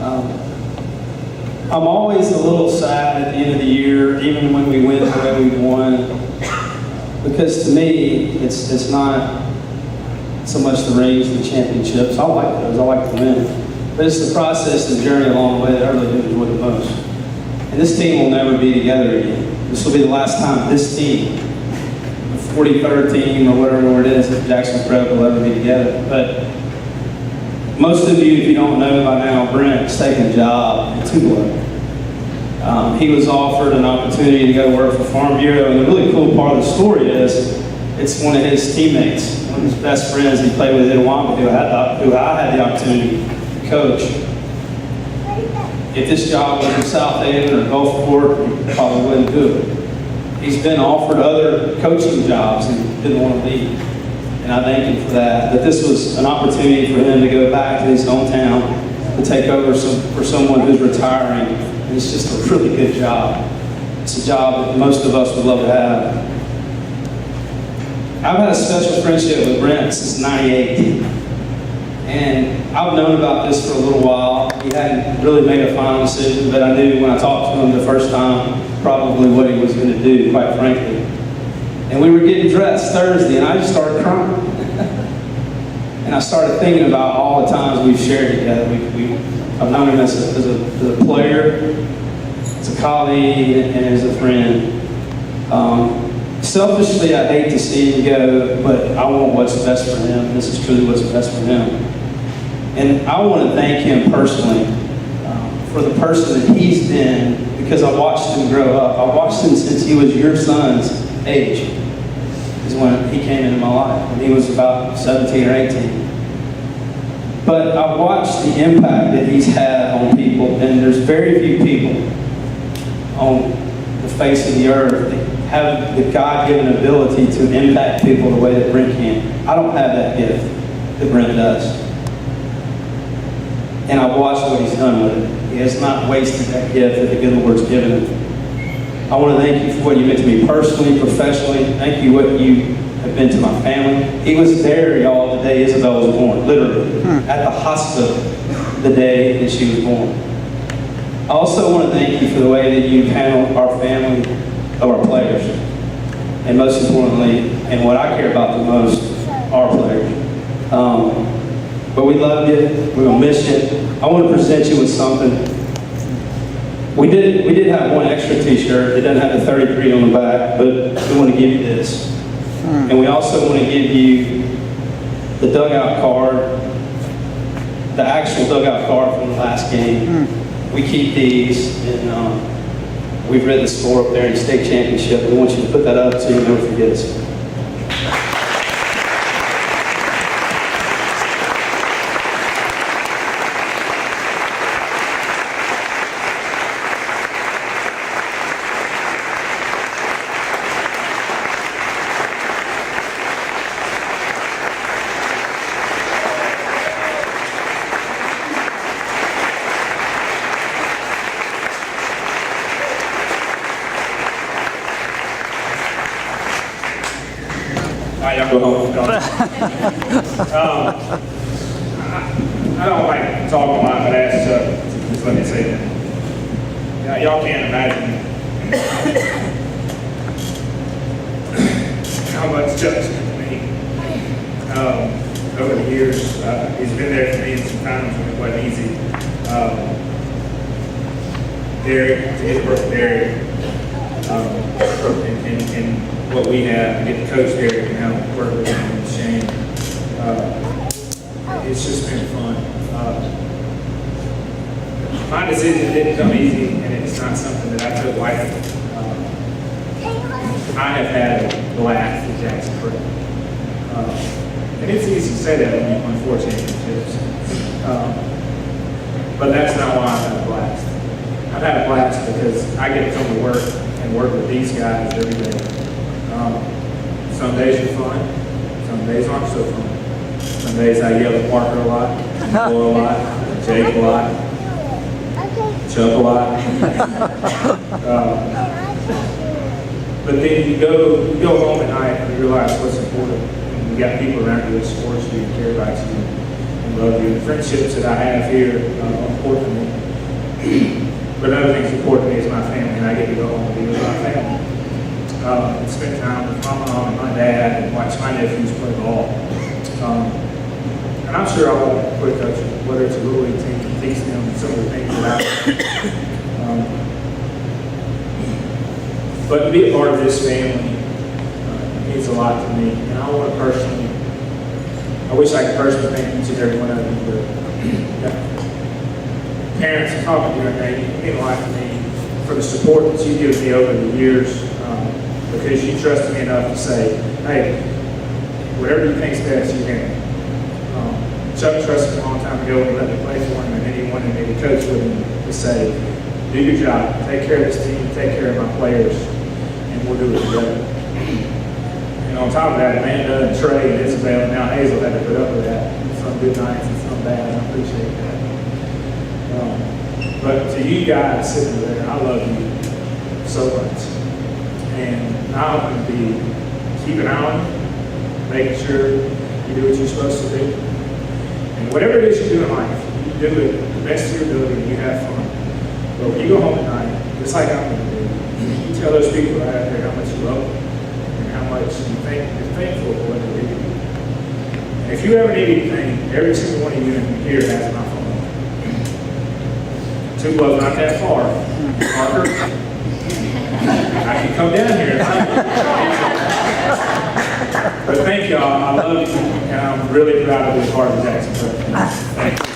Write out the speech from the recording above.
I'm always a little sad at the end of the year, even when we win the way we won, because to me, it's not so much the rings and the championships. I like those, I like to win. But it's the process and the journey along the way that I really do enjoy the most. And this team will never be together again. This will be the last time this team, the 43rd team or whatever it is, at Jackson Prep will ever be together. But most of you, if you don't know by now, Brent's taking a job in Tupelo. He was offered an opportunity to go work for Farm Bureau, and the really cool part of the story is it's one of his teammates, one of his best friends he played with in Wamba, who I had the opportunity to coach. If this job was in South Haven or Gulfport, he probably wouldn't do it. He's been offered other coaching jobs and didn't want to leave. And I thank him for that. But this was an opportunity for him to go back to his hometown to take over for someone who's retiring. And it's just a really good job. It's a job that most of us would love to have. I've had a special friendship with Brent since '98. And I've known about this for a little while. He hadn't really made a final decision, but I knew when I talked to him the first time probably what he was going to do, quite frankly. And we were getting dressed Thursday, and I just started crying. And I started thinking about all the times we've shared together. I've known him as a player, as a colleague, and as a friend. Selfishly, I hate to see him go, but I want what's best for him. This is truly what's best for him. And I want to thank him personally for the person that he's been, because I watched him grow up. I watched him since he was your son's age, is when he came into my life, when he was about 17 or 18. But I've watched the impact that he's had on people, and there's very few people on the face of the earth that have the God-given ability to impact people the way that Brent can. I don't have that gift that Brent does. And I've watched what he's done with it. He has not wasted that gift that the good Lord's given him. I want to thank you for what you meant to me personally, professionally. Thank you for what you have been to my family. He was there, y'all, the day Isabel was born, literally, at the hospital the day that she was born. I also want to thank you for the way that you've handled our family of our players. And most importantly, and what I care about the most, our players. But we love you, we're going to miss you. I want to present you with something. We did have one extra t-shirt. It doesn't have the 33 on the back, but we want to give you this. And we also want to give you the dugout card, the actual dugout card from the last game. We keep these, and we've read the score up there in the state championship. We want you to put that up so you never forget us. Y'all go home. I don't like to talk a lot, but that's just let me say that. Y'all can't imagine how much Chuck's meant to me over the years. He's been there for me in some times when it wasn't easy. Derek, his work Derek, and what we have, get to coach Derek and how to work with him and Shane. It's just been fun. My decision didn't come easy, and it's not something that I took lightly. I have had a blast at Jackson Prep. And it's easy to say that when you win 4 championships. But that's not why I've had a blast. I've had a blast because I get to come to work and work with these guys every day. Some days are fun, some days aren't so fun. Some days I yell at Parker a lot, Boy a lot, Jake a lot, Chuck a lot. But then you go home at night and you realize what's important. And you got people around you that support you and care about you and love you. The friendships that I have here are important to me. But another thing that's important to me is my family, and I get to go home and be with my family. And spend time with my mom and my dad and watch my nephews play ball. And I'm sure I won't quit coaching, whether it's a little league team, and teach them some of the things that but to be a part of this family means a lot to me. And I want to personally, I wish I could personally thank each and every one of you, but parents, talking to your name, you mean a lot to me for the support that you give me over the years, because you trusted me enough to say, hey, whatever you think's best, you can. Chuck trusted me a long time ago when he let me play for him, and then he wanted me to coach with him to say, do your job, take care of this team, take care of my players, and we'll do it together. And on top of that, Amanda and Trey and Isabel and now Hazel had to put up with that. Some good nights and some bad, I appreciate that. But to you guys sitting there, I love you so much. And now I'm going to be keeping an eye on you, making sure you do what you're supposed to do. And whatever it is you do in life, you do it the best of your ability and you have fun. But when you go home at night, just like I'm going to do, you tell those people right out there how much you love them and how much you're thankful for what they do. And if you ever need anything, every single one of you in here has my phone. 2 Gloves not that far. Parker, I can come down here. But thank y'all. I love you, and I'm really proud to be a part of the Jackson Church. Thank you.